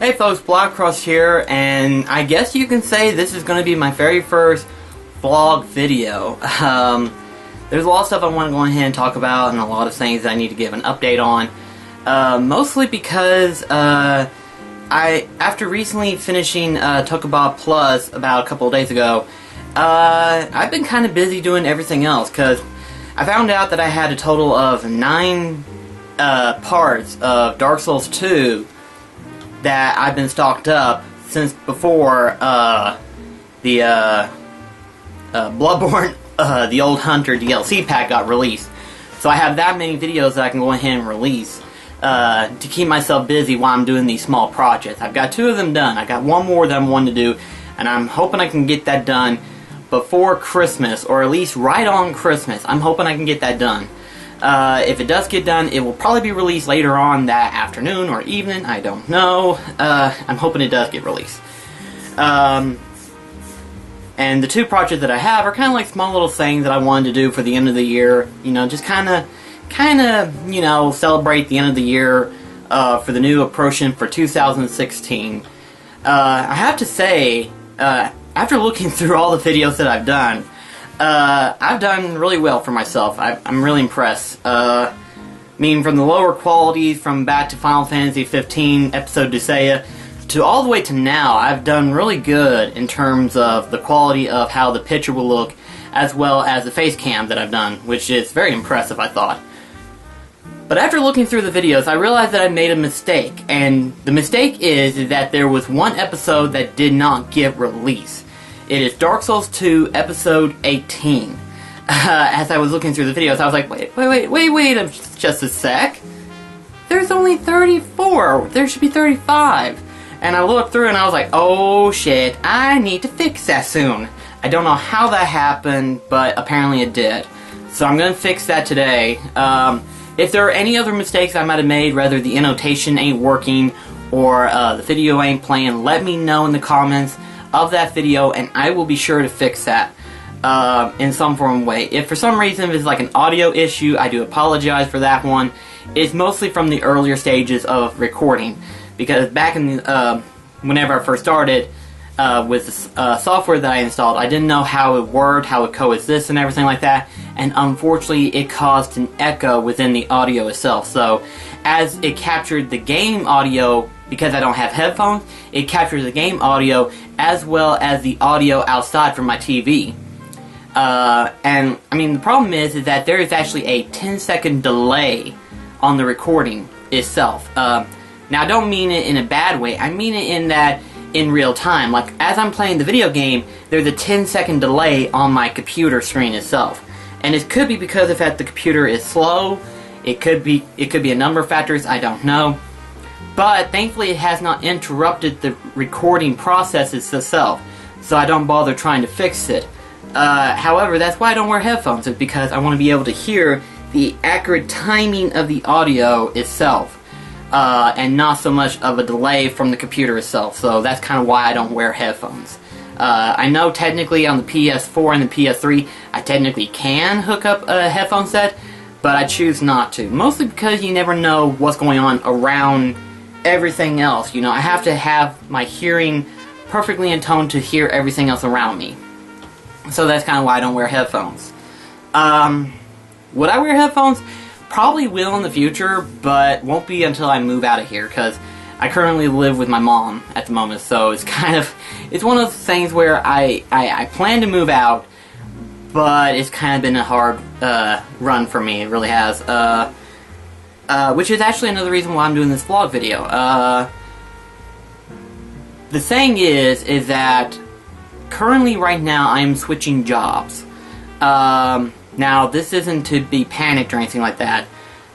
Hey folks, Blackcross here, and I guess you can say this is going to be my very first vlog video. There's a lot of stuff I want to go ahead and talk about, and a lot of things that I need to give an update on. Mostly because after recently finishing Tokubob Plus about a couple of days ago, I've been kind of busy doing everything else, because I found out that I had a total of 9 parts of Dark Souls 2 that I've been stocked up since before the Bloodborne, the Old Hunter DLC pack got released. So I have that many videos that I can go ahead and release to keep myself busy while I'm doing these small projects. I've got 2 of them done. I got 1 more that I'm wanting to do, and I'm hoping I can get that done before Christmas, or at least right on Christmas. I'm hoping I can get that done. If it does get done, it will probably be released later on that afternoon or evening. I don't know. I'm hoping it does get released. And the 2 projects that I have are kind of like small little things that I wanted to do for the end of the year. You know, just kind of, you know, celebrate the end of the year for the new approaching for 2016. I have to say, after looking through all the videos that I've done really well for myself. I'm really impressed. I mean, from the lower quality, from back to Final Fantasy 15 Episode Desea, to all the way to now, I've done really good in terms of the quality of how the picture will look, as well as the face cam that I've done, which is very impressive, I thought. But after looking through the videos, I realized that I made a mistake, and the mistake is that there was 1 episode that did not get released. It is Dark Souls 2 Episode 18. As I was looking through the videos, I was like, wait just a sec. There's only 34. There should be 35. And I looked through and I was like, oh shit, I need to fix that soon. I don't know how that happened, but apparently it did. So I'm going to fix that today. If there are any other mistakes I might have made, whether the annotation ain't working or the video ain't playing, let me know in the comments of that video, and I will be sure to fix that in some form of way. If for some reason it's like an audio issue, I do apologize for that one. It's mostly from the earlier stages of recording, because back in the, whenever I first started with the software that I installed, I didn't know how it worked, how it coexists and everything like that, and unfortunately it caused an echo within the audio itself. So as it captured the game audio, because I don't have headphones, it captures the game audio as well as the audio outside from my TV. And I mean, the problem is that there is actually a 10-second delay on the recording itself. Now, I don't mean it in a bad way. I mean it in that in real time. Like, as I'm playing the video game, there's a 10-second delay on my computer screen itself. And it could be because of that the computer is slow. It could be a number of factors, I don't know. But thankfully it has not interrupted the recording process itself, so I don't bother trying to fix it. However, that's why I don't wear headphones, is because I want to be able to hear the accurate timing of the audio itself, and not so much of a delay from the computer itself. So that's kind of why I don't wear headphones. I know technically on the PS4 and the PS3 I technically can hook up a headphone set, but I choose not to. Mostly because you never know what's going on around everything else. You know, I have to have my hearing perfectly in tone to hear everything else around me. So that's kind of why I don't wear headphones. Would I wear headphones? Probably will in the future, but won't be until I move out of here, because I currently live with my mom at the moment. So it's kind of, it's one of those things where I plan to move out, but it's kind of been a hard run for me. It really has. Which is actually another reason why I'm doing this vlog video. The thing is that currently right now I am switching jobs. Now this isn't to be panicked or anything like that.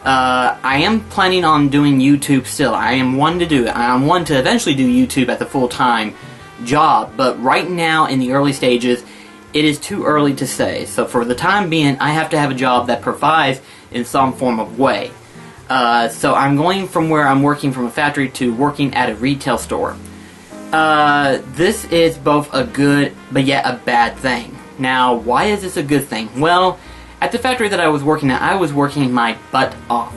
I am planning on doing YouTube still. I am one to do it. I'm one to eventually do YouTube at the full-time job, but right now in the early stages it is too early to say. So for the time being, I have to have a job that provides in some form of way. So I'm going from where I'm working from a factory to working at a retail store. This is both a good, but yet a bad thing. Now, why is this a good thing? Well, at the factory that I was working at, I was working my butt off.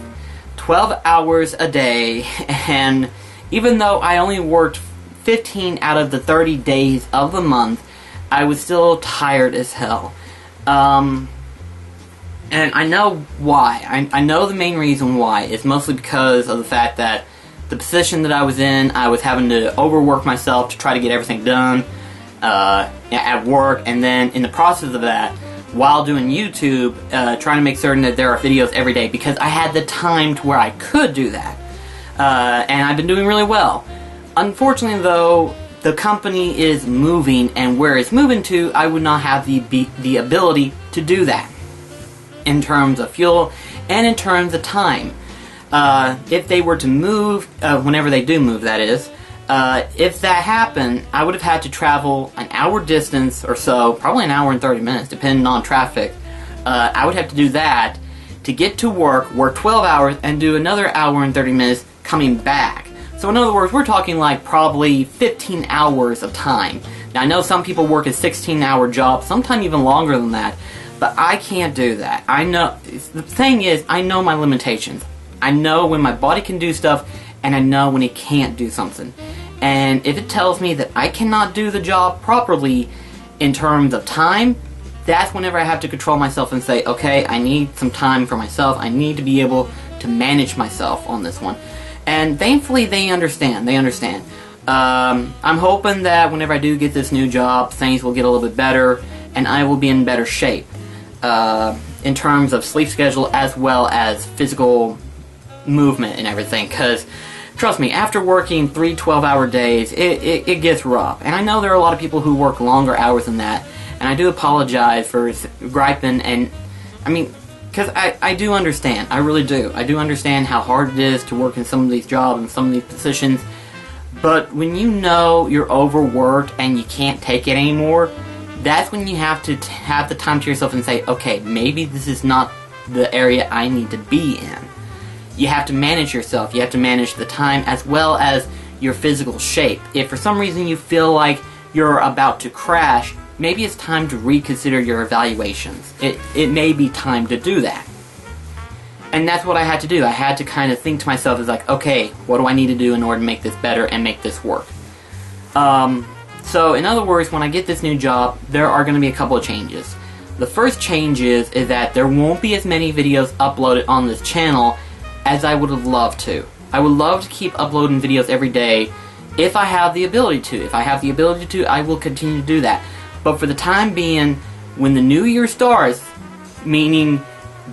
12 hours a day, and Even though I only worked 15 out of the 30 days of the month, I was still tired as hell. And I know why. I know the main reason why. It's mostly because of the fact that the position that I was in, I was having to overwork myself to try to get everything done at work, and then in the process of that, while doing YouTube, trying to make certain that there are videos every day, because I had the time to where I could do that. And I've been doing really well. Unfortunately, though, the company is moving, and where it's moving to, I would not have the ability to do that. In terms of fuel, and in terms of time. If they were to move, whenever they do move, that is, if that happened, I would have had to travel an hour distance or so, probably an hour and 30 minutes, depending on traffic. I would have to do that to get to work 12 hours, and do another hour and 30 minutes coming back. So in other words, we're talking like probably 15 hours of time. Now I know some people work a 16-hour job, sometimes even longer than that, but I can't do that. I know, the thing is, I know my limitations. I know when my body can do stuff, and I know when it can't do something. And if it tells me that I cannot do the job properly in terms of time, that's whenever I have to control myself and say, okay, I need some time for myself. I need to be able to manage myself on this one. And thankfully, they understand. They understand. I'm hoping that whenever I do get this new job, things will get a little bit better, and I will be in better shape. In terms of sleep schedule as well as physical movement and everything, because trust me, after working 3 12-hour days, it gets rough. And I know there are a lot of people who work longer hours than that, and I do apologize for griping, and I mean, because I do understand, I really do. I do understand how hard it is to work in some of these jobs and some of these positions, but when you know you're overworked and you can't take it anymore, that's when you have to have the time to yourself and say, okay, maybe this is not the area I need to be in. You have to manage yourself. You have to manage the time as well as your physical shape. If for some reason you feel like you're about to crash, maybe it's time to reconsider your evaluations. It may be time to do that. And that's what I had to do. I had to kind of think to myself as like, okay, what do I need to do in order to make this better and make this work? So in other words, when I get this new job, there are going to be a couple of changes. The first change is that there won't be as many videos uploaded on this channel as I would have loved to. I would love to keep uploading videos every day if I have the ability to. If I have the ability to, I will continue to do that. But for the time being, when the new year starts, meaning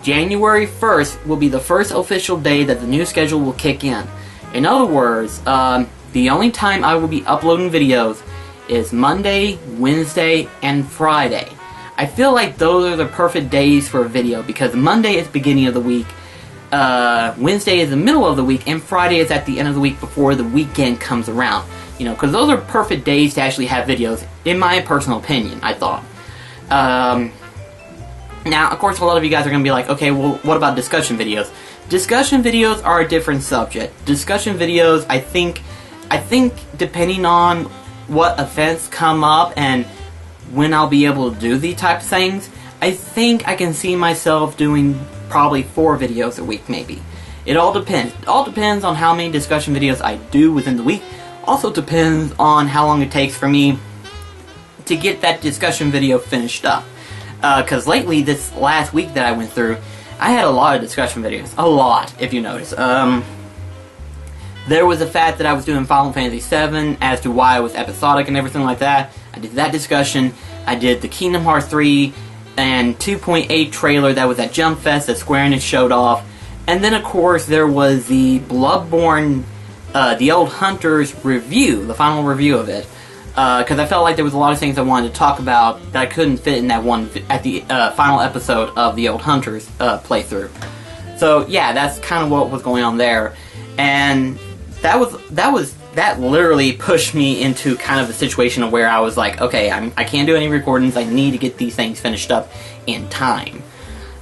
January 1st will be the first official day that the new schedule will kick in. In other words, the only time I will be uploading videos is Monday, Wednesday, and Friday. I feel like those are the perfect days for a video because Monday is the beginning of the week, Wednesday is the middle of the week, and Friday is at the end of the week before the weekend comes around. You know, because those are perfect days to actually have videos, in my personal opinion, I thought. Now, of course, a lot of you guys are going to be like, okay, well, what about discussion videos? Discussion videos are a different subject. Discussion videos, I think depending on what events come up and when I'll be able to do these type of things, I think I can see myself doing probably 4 videos a week, maybe. It all depends. It all depends on how many discussion videos I do within the week. Also depends on how long it takes for me to get that discussion video finished up. Because lately, this last week that I went through, I had a lot of discussion videos. A lot, if you notice. There was the fact that I was doing Final Fantasy VII as to why I was episodic and everything like that. I did that discussion. I did the Kingdom Hearts 3 and 2.8 trailer that was at Jump Fest that Square Enix showed off. And then, of course, there was the Bloodborne, The Old Hunters review, the final review of it. Because I felt like there was a lot of things I wanted to talk about that I couldn't fit in that one at the final episode of the Old Hunters playthrough. So yeah, that's kind of what was going on there, and that literally pushed me into kind of a situation where I was like, okay, I can't do any recordings. I need to get these things finished up in time.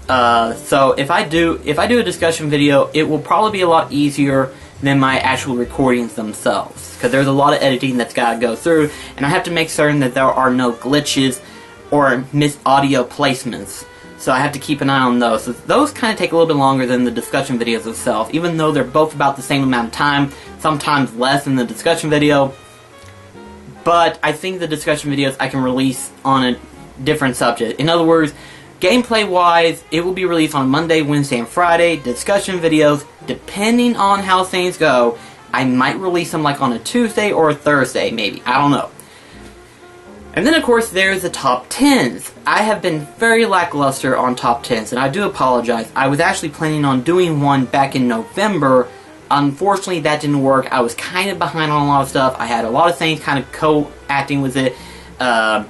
So if I do a discussion video, it will probably be a lot easier than my actual recordings themselves, because there's a lot of editing that's got to go through, and I have to make certain that there are no glitches or missed audio placements. so I have to keep an eye on those. So those kind of take a little bit longer than the discussion videos itself, even though they're both about the same amount of time, sometimes less than the discussion video. But I think the discussion videos I can release on a different subject. In other words, gameplay-wise, it will be released on Monday, Wednesday, and Friday. Discussion videos, depending on how things go, I might release them like on a Tuesday or a Thursday, maybe. I don't know. And then, of course, there's the top 10s. I have been very lackluster on top 10s, and I do apologize. I was actually planning on doing one back in November. Unfortunately, that didn't work. I was kind of behind on a lot of stuff. I had a lot of things kind of co-acting with it. Not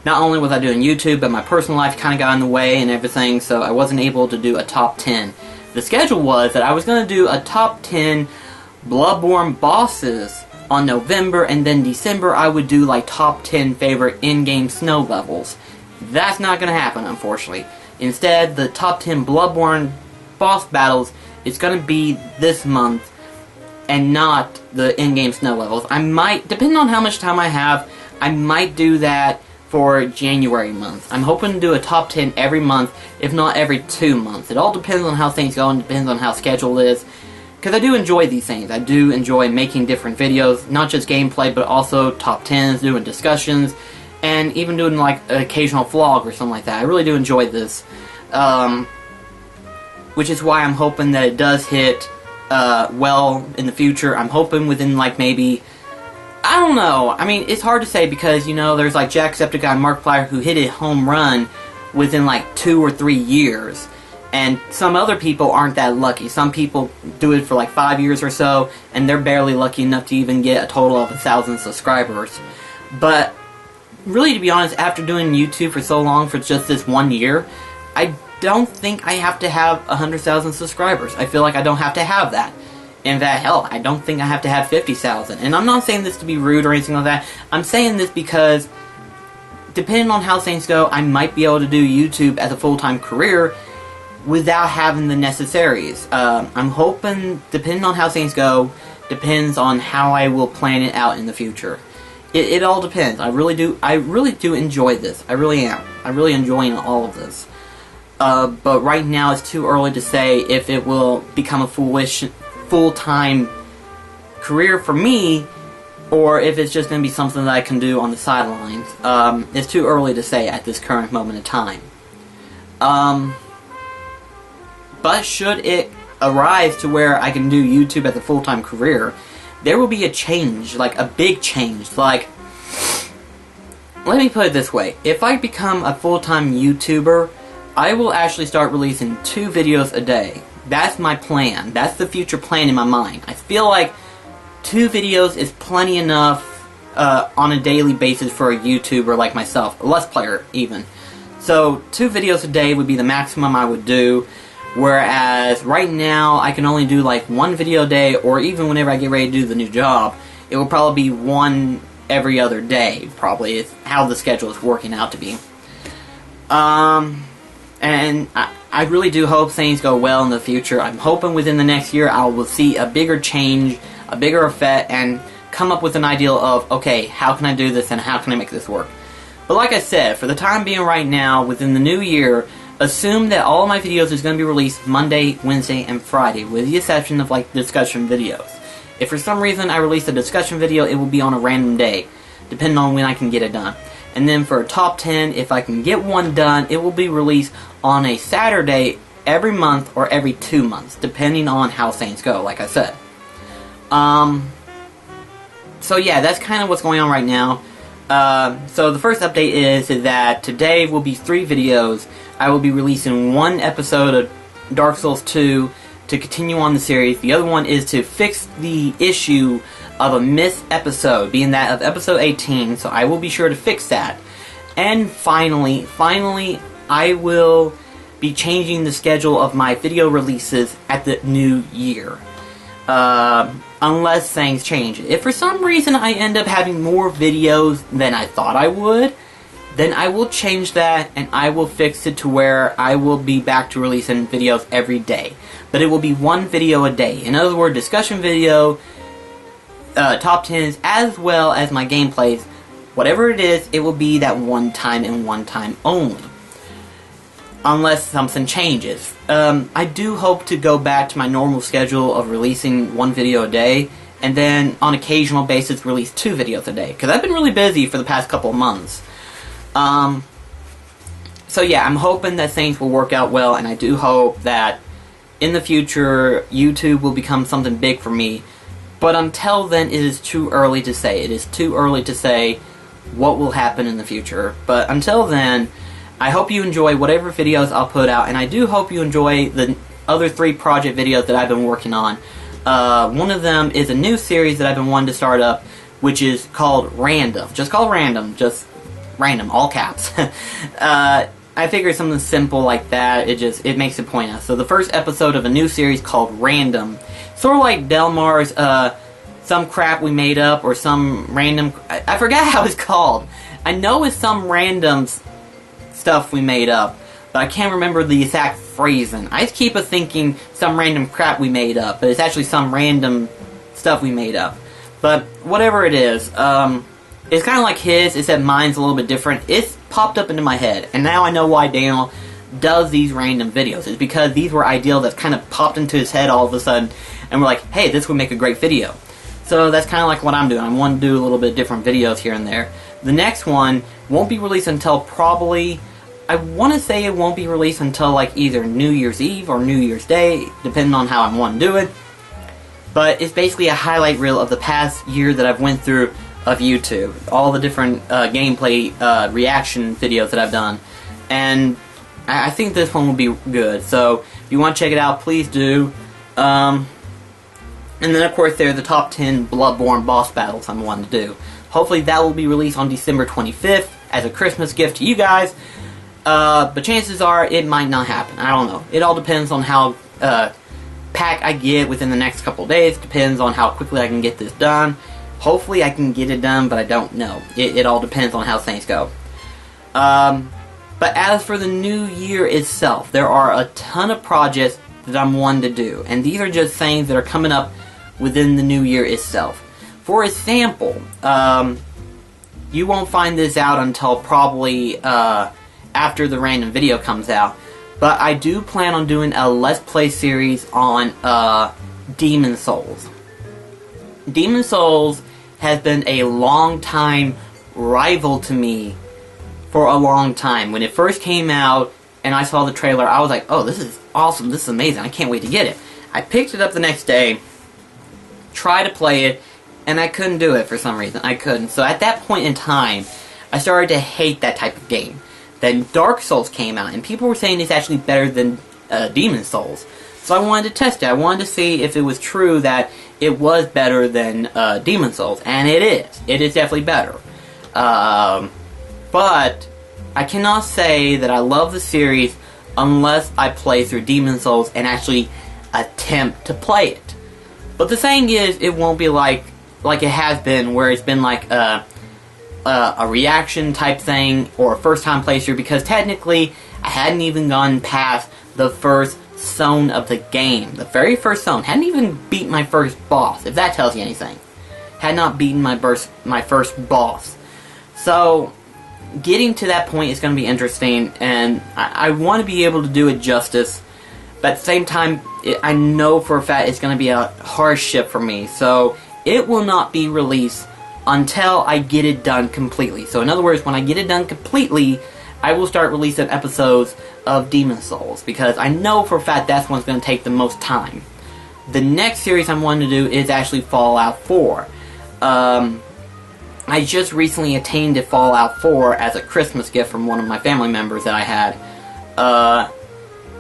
only was I doing YouTube, but my personal life kind of got in the way and everything, so I wasn't able to do a top 10. The schedule was that I was going to do a top 10 Bloodborne bosses on November, and then December I would do like top 10 favorite in-game snow levels. That's not going to happen, unfortunately. Instead, the top 10 Bloodborne boss battles is going to be this month, and not the in-game snow levels. I might, depending on how much time I have, I might do that for January month. I'm hoping to do a top 10 every month, if not every 2 months. It all depends on how things go and depends on how schedule is. Because I do enjoy these things. I do enjoy making different videos, not just gameplay, but also top 10s, doing discussions, and even doing like an occasional vlog or something like that. I really do enjoy this. Which is why I'm hoping that it does hit well in the future. I'm hoping within like maybe, I don't know. I mean, it's hard to say because, you know, there's like Jacksepticeye and Markiplier who hit a home run within like 2 or 3 years. And some other people aren't that lucky. Some people do it for like 5 years or so, and they're barely lucky enough to even get a total of 1,000 subscribers. But really, to be honest, after doing YouTube for so long, for just this 1 year, I don't think I have to have 100,000 subscribers. I feel like I don't have to have that. In fact, hell, I don't think I have to have 50,000. And I'm not saying this to be rude or anything like that. I'm saying this because, depending on how things go, I might be able to do YouTube as a full-time career without having the necessaries. I'm hoping, depending on how things go, depends on how I will plan it out in the future. It all depends. I really do enjoy this. I really am. I'm really enjoying all of this. But right now it's too early to say if it will become a full-time career for me, or if it's just going to be something that I can do on the sidelines. It's too early to say at this current moment in time. But should it arise to where I can do YouTube as a full-time career, there will be a change, like a big change. Like, let me put it this way. If I become a full-time YouTuber, I will actually start releasing 2 videos a day. That's my plan. That's the future plan in my mind. I feel like 2 videos is plenty enough on a daily basis for a YouTuber like myself, a Let's Player even. So 2 videos a day would be the maximum I would do. Whereas right now I can only do like 1 video a day, or even whenever I get ready to do the new job, it will probably be 1 every other day, probably, is how the schedule is working out to be. And I really do hope things go well in the future. I'm hoping within the next year I will see a bigger change, a bigger effect, and come up with an ideal of, okay, how can I do this and how can I make this work? But like I said, for the time being right now, within the new year, assume that all of my videos is going to be released Monday, Wednesday, and Friday, with the exception of like discussion videos. If for some reason I release a discussion video, it will be on a random day, depending on when I can get it done. And then for a top 10, if I can get one done, it will be released on a Saturday every month or every 2 months, depending on how things go, like I said. So yeah, that's kind of what's going on right now. So the first update is that today will be 3 videos. I will be releasing 1 episode of Dark Souls 2 to continue on the series. The other one is to fix the issue of a missed episode, being that of episode 18, so I will be sure to fix that. And finally, I will be changing the schedule of my video releases at the new year. Unless things change. If for some reason I end up having more videos than I thought I would, then I will change that and I will fix it to where I will be back to releasing videos every day. But it will be 1 video a day. In other words, discussion video, top 10s, as well as my gameplays. Whatever it is, it will be that one time and one time only. unless something changes. I do hope to go back to my normal schedule of releasing 1 video a day, and then on occasional basis release 2 videos a day, because I've been really busy for the past couple of months. So yeah, I'm hoping that things will work out well, and I do hope that in the future YouTube will become something big for me. But until then, it is too early to say. It is too early to say what will happen in the future. But until then, I hope you enjoy whatever videos I'll put out, and I do hope you enjoy the other 3 project videos that I've been working on. One of them is a new series that I've been wanting to start up, which is called Random. Just called Random. Just Random, all caps. I figured something simple like that, it makes it pointless. So the first episode of a new series called Random, sort of like Delmar's, some crap we made up, or some random, I forgot how it's called. I know it's some random stuff we made up, but I can't remember the exact phrasing. I just keep thinking some random crap we made up, but it's actually some random stuff we made up. But whatever it is, it's kind of like his, except mine's a little bit different. It's popped up into my head, and now I know why Daniel does these random videos. It's because these were ideas that kind of popped into his head all of a sudden, and we're like, hey, this would make a great video. So that's kind of like what I'm doing. I want to do a little bit different videos here and there. The next one won't be released until probably, I want to say it won't be released until like either New Year's Eve or New Year's Day, depending on how I want to do it. But it's basically a highlight reel of the past year that I've went through of YouTube. All the different gameplay reaction videos that I've done. And I think this one will be good. So if you want to check it out, please do. And then of course there are the top 10 Bloodborne boss battles I'm wanting to do. Hopefully that will be released on December 25th as a Christmas gift to you guys. But chances are it might not happen. I don't know. It all depends on how packed I get within the next couple days. Depends on how quickly I can get this done. Hopefully I can get it done, but I don't know. It all depends on how things go. But as for the new year itself, there are a ton of projects that I'm wanting to do. And these are just things that are coming up within the new year itself. For example, you won't find this out until probably after the random video comes out. But I do plan on doing a Let's Play series on Demon Souls. Demon Souls has been a long time rival to me for a long time. When it first came out and I saw the trailer, I was like, oh, this is awesome, this is amazing, I can't wait to get it. I picked it up the next day, tried to play it, and I couldn't do it for some reason. I couldn't. So at that point in time, I started to hate that type of game. Then Dark Souls came out, and people were saying it's actually better than Demon Souls. So I wanted to test it. I wanted to see if it was true that it was better than Demon Souls, and it is. It is definitely better. But I cannot say that I love the series unless I play through Demon Souls and actually attempt to play it. But the thing is, it won't be like it has been, where it's been like a reaction type thing or a first time playthrough, because technically I hadn't even gone past the first zone of the game. The very first zone. Hadn't even beaten my first boss, if that tells you anything. Had not beaten my first boss. So getting to that point is going to be interesting, and I want to be able to do it justice, but at the same time, I know for a fact it's going to be a hardship for me, so it will not be released until I get it done completely. So in other words, when I get it done completely, I will start releasing episodes of Demon Souls, because I know for a fact that's one's going to take the most time. The next series I'm wanting to do is actually Fallout 4. I just recently attained to Fallout 4 as a Christmas gift from one of my family members that I had.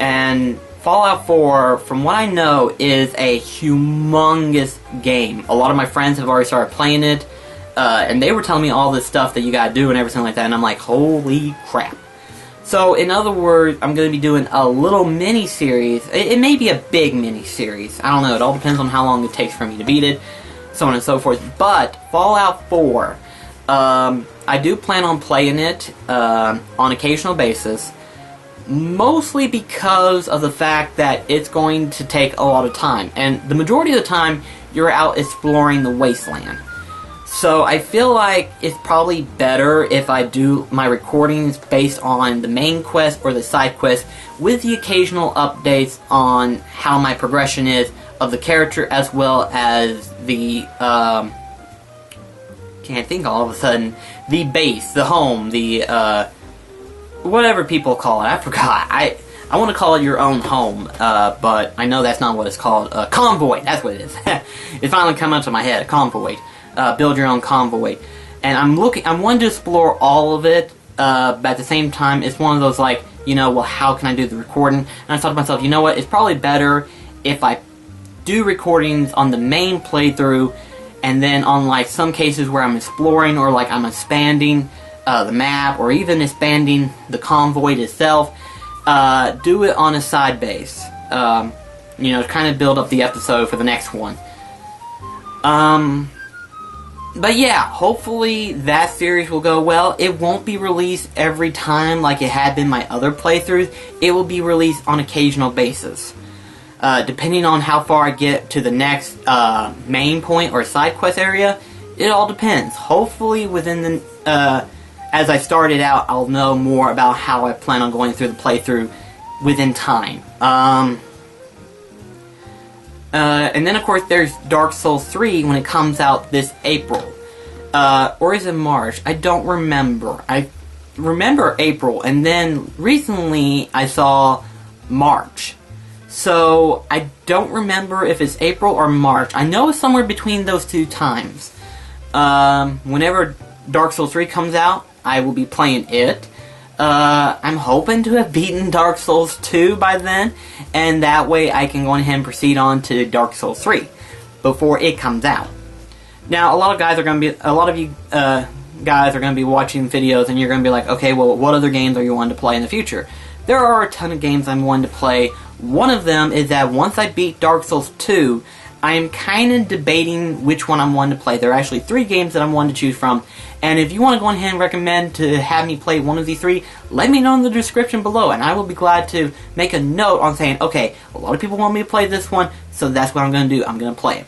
And Fallout 4, from what I know, is a humongous game. A lot of my friends have already started playing it, and they were telling me all this stuff that you gotta do and everything like that, and I'm like, holy crap. So, in other words, I'm going to be doing a little mini-series. It may be a big mini-series. I don't know. It all depends on how long it takes for me to beat it, so on and so forth. But, Fallout 4, I do plan on playing it on occasional basis, mostly because of the fact that it's going to take a lot of time. And the majority of the time, you're out exploring the wasteland. So I feel like it's probably better if I do my recordings based on the main quest or the side quest, with the occasional updates on how my progression is of the character, as well as the, can't think all of a sudden, the base, the home, the, whatever people call it, I forgot. I want to call it your own home, but I know that's not what it's called. Convoy, that's what it is. It finally came up to my head, convoy. Build your own convoy. And I'm wanting to explore all of it, but at the same time, it's one of those, like, you know, well, how can I do the recording? And I thought to myself, you know what, it's probably better if I do recordings on the main playthrough, and then on, like, some cases where I'm exploring, or, like, I'm expanding the map, or even expanding the convoy itself, do it on a side base. You know, to kind of build up the episode for the next one. But yeah, hopefully that series will go well. It won't be released every time like it had been my other playthroughs. It will be released on occasional basis. Depending on how far I get to the next main point or side quest area, it all depends. Hopefully within the, as I started out, I'll know more about how I plan on going through the playthrough within time. And then, of course, there's Dark Souls 3 when it comes out this April. Or is it March? I don't remember. I remember April, and then recently I saw March. So, I don't remember if it's April or March. I know it's somewhere between those two times. Whenever Dark Souls 3 comes out, I will be playing it. I'm hoping to have beaten Dark Souls 2 by then, and that way I can go ahead and proceed on to Dark Souls 3 before it comes out. Now, a lot of you guys are going to be watching videos, and you're going to be like, okay, well, what other games are you wanting to play in the future? There are a ton of games I'm wanting to play. One of them is that once I beat Dark Souls 2, I am kind of debating which one I'm wanting to play. There are actually 3 games that I'm wanting to choose from. And if you want to go ahead and recommend to have me play one of these 3, let me know in the description below, and I will be glad to make a note on saying, okay, a lot of people want me to play this one, so that's what I'm going to do. I'm going to play it.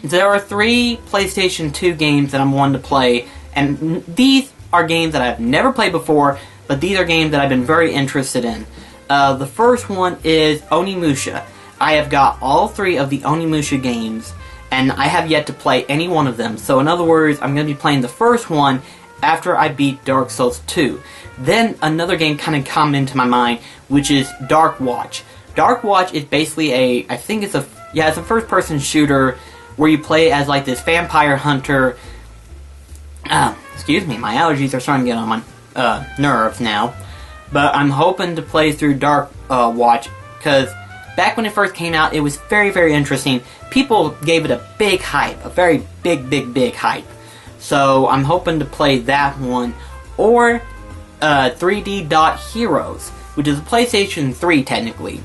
There are 3 PlayStation 2 games that I'm wanting to play, and these are games that I've never played before, but these are games that I've been very interested in. The first one is Onimusha. I have got all 3 of the Onimusha games, and I have yet to play any one of them. So in other words, I'm going to be playing the first one after I beat Dark Souls 2. Then another game kind of come into my mind, which is Dark Watch. Dark Watch is basically it's a first-person shooter where you play as like this vampire hunter. Excuse me, my allergies are starting to get on my nerves now. But I'm hoping to play through Dark Watch, because back when it first came out, it was very, very interesting. People gave it a big hype, a very big hype. So I'm hoping to play that one, or 3D Dot Heroes, which is a PlayStation 3 technically.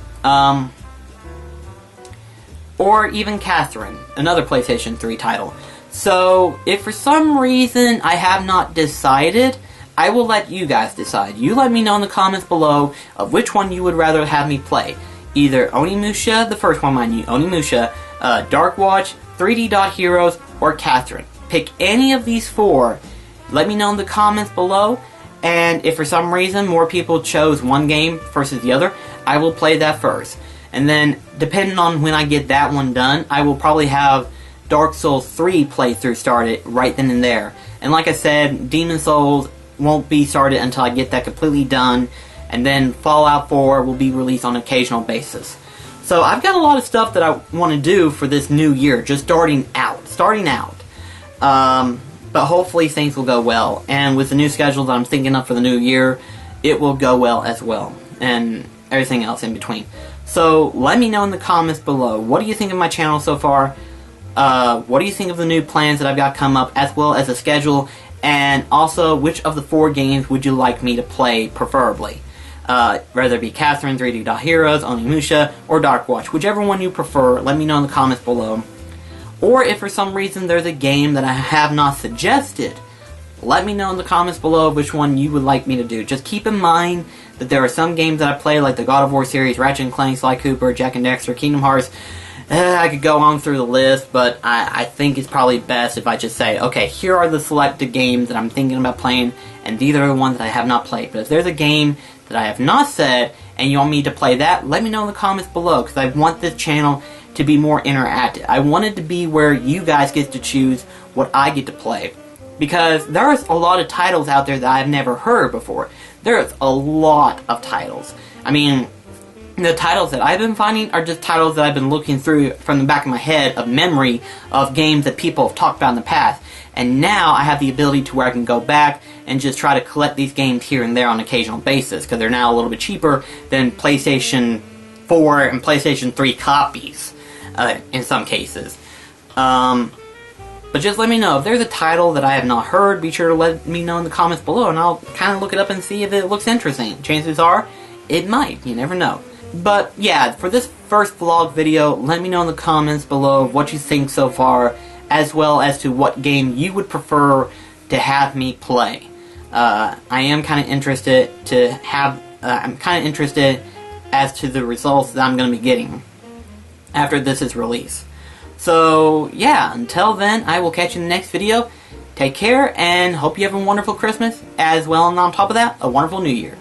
Or even Catherine, another PlayStation 3 title. So if for some reason I have not decided, I will let you guys decide. You let me know in the comments below of which one you would rather have me play. Either Onimusha, the first one, mind you, Onimusha, Dark Watch, 3D Dot Heroes, or Catherine. Pick any of these 4. Let me know in the comments below, and if for some reason more people chose one game versus the other, I will play that first. And then, depending on when I get that one done, I will probably have Dark Souls 3 playthrough started right then and there. And like I said, Demon Souls won't be started until I get that completely done, and then Fallout 4 will be released on an occasional basis. So I've got a lot of stuff that I want to do for this new year, just starting out. But hopefully things will go well, and with the new schedule that I'm thinking of for the new year, it will go well as well, and everything else in between. So let me know in the comments below, what do you think of my channel so far? What do you think of the new plans that I've got come up, as well as the schedule, and also which of the 4 games would you like me to play preferably? Whether it be Catherine, 3D Dot Heroes, Onimusha, or Dark Watch. Whichever one you prefer, let me know in the comments below. Or if for some reason there's a game that I have not suggested, let me know in the comments below which one you would like me to do. Just keep in mind that there are some games that I play, like the God of War series, Ratchet & Clank, Sly Cooper, Jak and Daxter, Kingdom Hearts, I could go on through the list, but I think it's probably best if I just say, okay, here are the selected games that I'm thinking about playing, and these are the ones that I have not played. But if there's a game that I have not said, and you want me to play that, let me know in the comments below, because I want this channel to be more interactive. I want it to be where you guys get to choose what I get to play. Because there's a lot of titles out there that I've never heard before. There's a lot of titles. I mean, the titles that I've been finding are just titles that I've been looking through from the back of my head of memory of games that people have talked about in the past. And now I have the ability to where I can go back and just try to collect these games here and there on an occasional basis, because they're now a little bit cheaper than PlayStation 4 and PlayStation 3 copies in some cases. But just let me know. If there's a title that I have not heard, be sure to let me know in the comments below, and I'll kind of look it up and see if it looks interesting. Chances are, it might. You never know. But yeah, for this first vlog video, let me know in the comments below what you think so far, as well as to what game you would prefer to have me play. I am kind of interested to have, I'm kind of interested as to the results that I'm going to be getting after this is released. So yeah, until then, I will catch you in the next video. Take care, and hope you have a wonderful Christmas, as well, and on top of that, a wonderful New Year.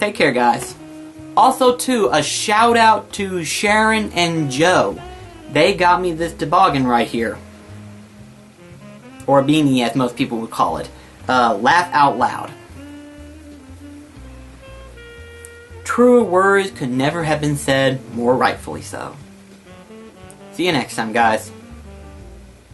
Take care, guys. Also, too, a shout out to Sharon and Joe. They got me this toboggan right here. Or a beanie, as most people would call it. Laugh out loud. Truer words could never have been said, more rightfully so. See you next time, guys.